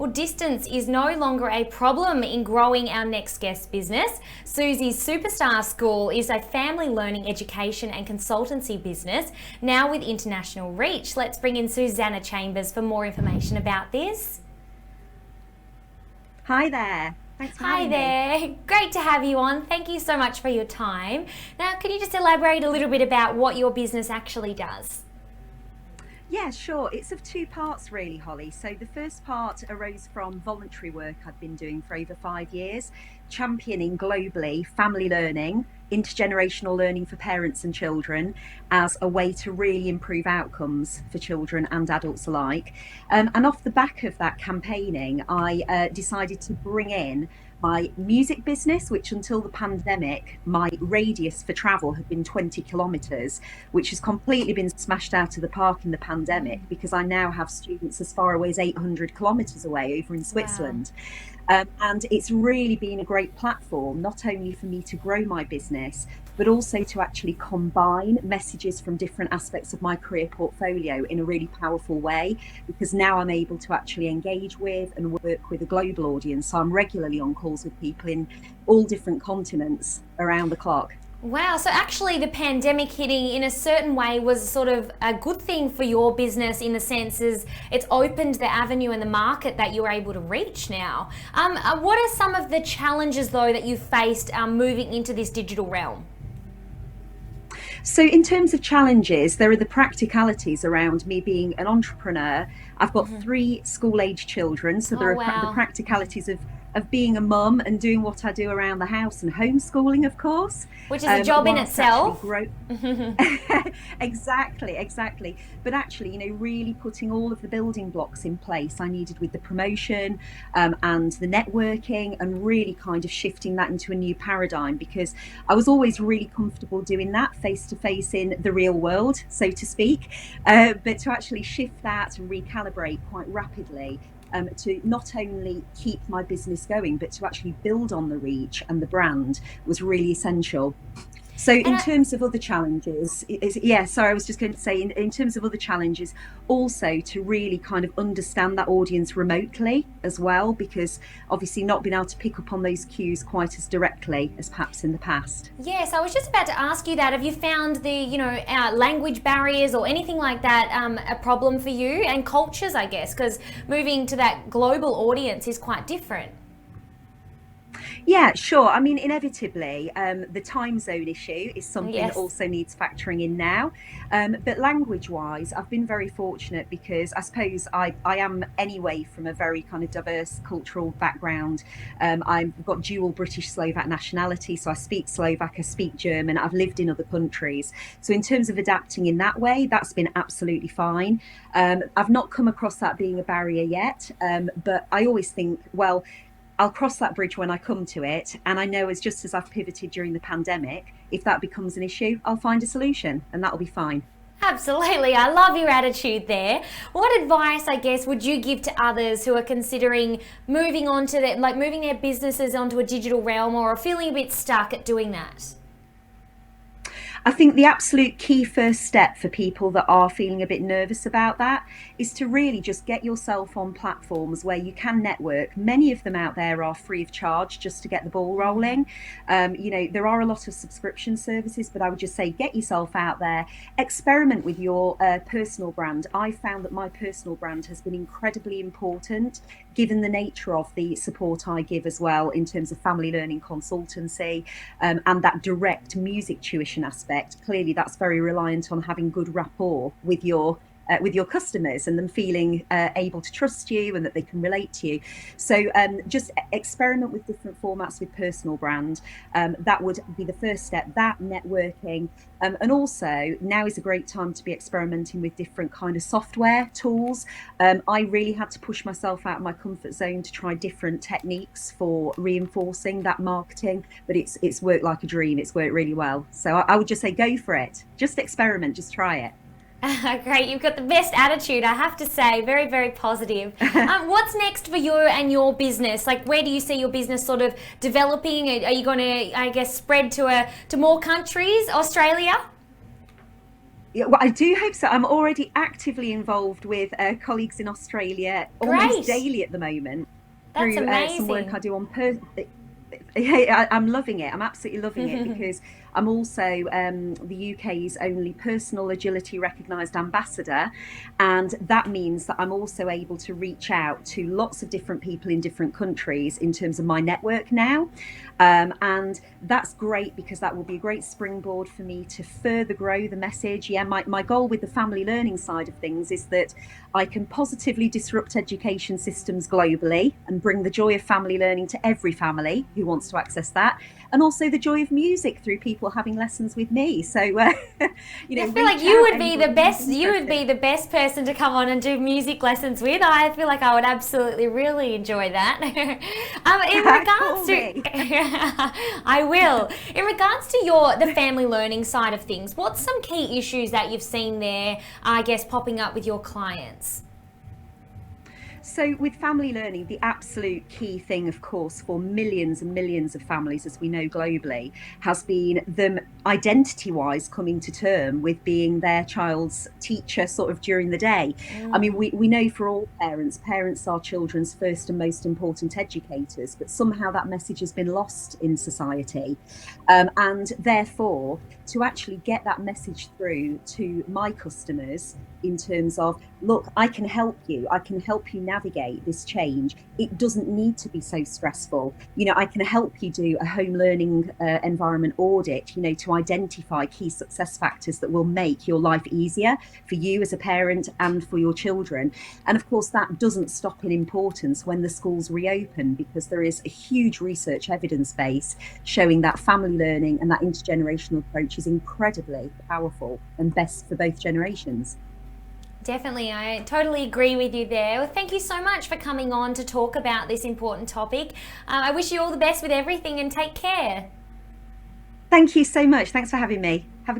Well, distance is no longer a problem in growing our next guest business. Susie's Superstar School is a family learning education and consultancy business, now with international reach. Let's bring in Susannah Chambers for more information about this. Hi there. Thanks for having me. Hi there. Great to have you on. Thank you so much for your time. Now, can you just elaborate a little bit about what your business actually does? Yeah, sure. It's of two parts really, Holly. So the first part arose from voluntary work I've been doing for over 5 years, championing globally family learning, intergenerational learning for parents and children as a way to really improve outcomes for children and adults alike. And off the back of that campaigning, I decided to bring in my music business, which until the pandemic, my radius for travel had been 20 kilometres, which has completely been smashed out of the park in the pandemic because I now have students as far away as 800 kilometres away over in Switzerland. Wow. And it's really been a great platform, not only for me to grow my business, but also to actually combine messages from different aspects of my career portfolio in a really powerful way, because now I'm able to actually engage with and work with a global audience. So I'm regularly on calls with people in all different continents around the clock. Wow, so actually the pandemic hitting in a certain way was sort of a good thing for your business in the sense is it's opened the avenue and the market that you're able to reach now. What are some of the challenges though that you faced moving into this digital realm? So in terms of challenges, there are the practicalities around me being an entrepreneur. I've got 3 school-age children, so there are the practicalities of being a mum and doing what I do around the house and homeschooling, of course. Which is a job in itself. Exactly. But actually, you know, really putting all of the building blocks in place I needed with the promotion and the networking, and really kind of shifting that into a new paradigm, because I was always really comfortable doing that face to face in the real world, so to speak. But to actually shift that and recalibrate quite rapidly, to not only keep my business going, but to actually build on the reach and the brand was really essential. So in terms of other challenges, I was just going to say, in terms of other challenges, also to really kind of understand that audience remotely as well, because obviously not being able to pick up on those cues quite as directly as perhaps in the past. Yes, I was just about to ask you that. Have you found the, language barriers or anything like that a problem for you, and cultures, I guess, because moving to that global audience is quite different? Yeah, sure. I mean, inevitably, the time zone issue is something that also needs factoring in now. But language-wise, I've been very fortunate because I suppose I am anyway from a very kind of diverse cultural background. I've got dual British-Slovak nationality, so I speak Slovak, I speak German, I've lived in other countries. So in terms of adapting in that way, that's been absolutely fine. I've not come across that being a barrier yet, but I always think, well, I'll cross that bridge when I come to it. And I know just as I've pivoted during the pandemic, if that becomes an issue, I'll find a solution and that'll be fine. Absolutely. I love your attitude there. What advice, I guess, would you give to others who are considering moving on to moving their businesses onto a digital realm, or are feeling a bit stuck at doing that? I think the absolute key first step for people that are feeling a bit nervous about that is to really just get yourself on platforms where you can network. Many of them out there are free of charge just to get the ball rolling. There are a lot of subscription services, but I would just say get yourself out there, experiment with your personal brand. I found that my personal brand has been incredibly important given the nature of the support I give as well in terms of family learning consultancy and that direct music tuition aspect. Clearly that's very reliant on having good rapport with your customers and them feeling able to trust you and that they can relate to you. So just experiment with different formats with personal brand. That would be the first step, that networking. And also now is a great time to be experimenting with different kind of software tools. I really had to push myself out of my comfort zone to try different techniques for reinforcing that marketing, but it's worked like a dream. It's worked really well. So I would just say go for it. Just experiment, just try it. Great, you've got the best attitude, I have to say. Very, very positive. What's next for you and your business? Like, where do you see your business sort of developing? Are you going to, I guess, spread to more countries? Australia? Yeah, well, I do hope so. I'm already actively involved with colleagues in Australia almost Great. daily at the moment That's through some work I amazing. do on yeah, I'm loving it. I'm absolutely loving it because I'm also the UK's only personal agility recognised ambassador. And that means that I'm also able to reach out to lots of different people in different countries in terms of my network now. And that's great because that will be a great springboard for me to further grow the message. Yeah, my goal with the family learning side of things is that I can positively disrupt education systems globally and bring the joy of family learning to every family who wants to access that, and also the joy of music through people having lessons with me. So, I feel like reach you out would be the anybody who's best. You would interested. be the best person to come on and do music lessons with. I feel like I would absolutely really enjoy that. In regards Call to, me. I will. In regards to the family learning side of things, what's some key issues that you've seen there? I guess popping up with your clients. So, with family learning, the absolute key thing, of course, for millions and millions of families, as we know globally, has been them identity wise coming to term with being their child's teacher sort of during the day. I mean, Mm. we know for all parents, parents are children's first and most important educators, but somehow that message has been lost in society. And therefore, to actually get that message through to my customers in terms of, look, I can help you navigate this change. It doesn't need to be so stressful. I can help you do a home learning environment audit, to identify key success factors that will make your life easier for you as a parent and for your children. And of course, that doesn't stop in importance when the schools reopen, because there is a huge research evidence base showing that family learning and that intergenerational approach is incredibly powerful and best for both generations. Definitely, I totally agree with you there. Well, thank you so much for coming on to talk about this important topic. I wish you all the best with everything and take care. Thank you so much. Thanks for having me. Have a good